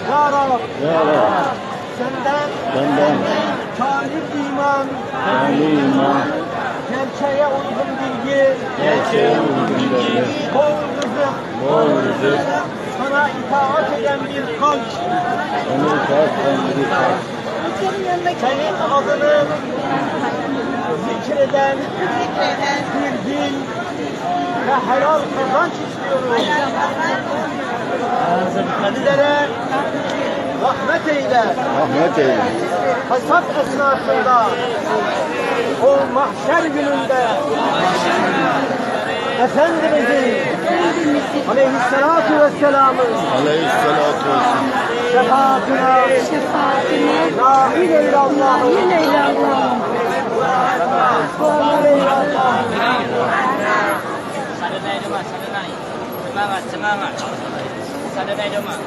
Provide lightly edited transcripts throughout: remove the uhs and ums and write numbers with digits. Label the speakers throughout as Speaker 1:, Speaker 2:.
Speaker 1: Ya Rab,
Speaker 2: Ya Rab,
Speaker 1: senden kamil iman, gerçeğe uygun bilgi, bol rızık, sana itaat eden bir kalp, senin adını zikreden bir dil ve helal kazanç istiyoruz. Bizlere rahmet eyle. Hasat esnasında, o mahşer gününde Efendimizin aleyhissalatu vesselamın şefaatine nail eyle Allah'ım.
Speaker 3: Semangat. Sadar rumah.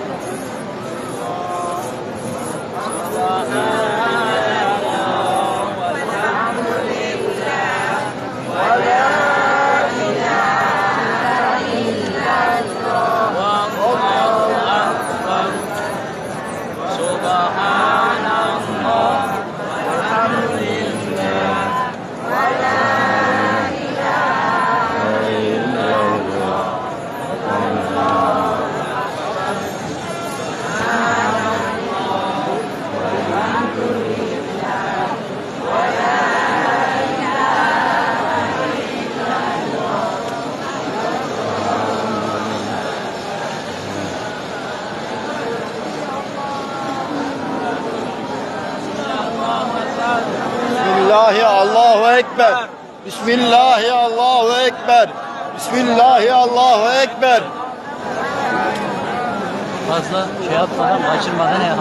Speaker 2: Bismillahi Allahu Ekber. Bismillahi Allahu Ekber. Bismillahi Allahu Ekber.
Speaker 3: Fazla şey yapmadan, kaçırmadan ya.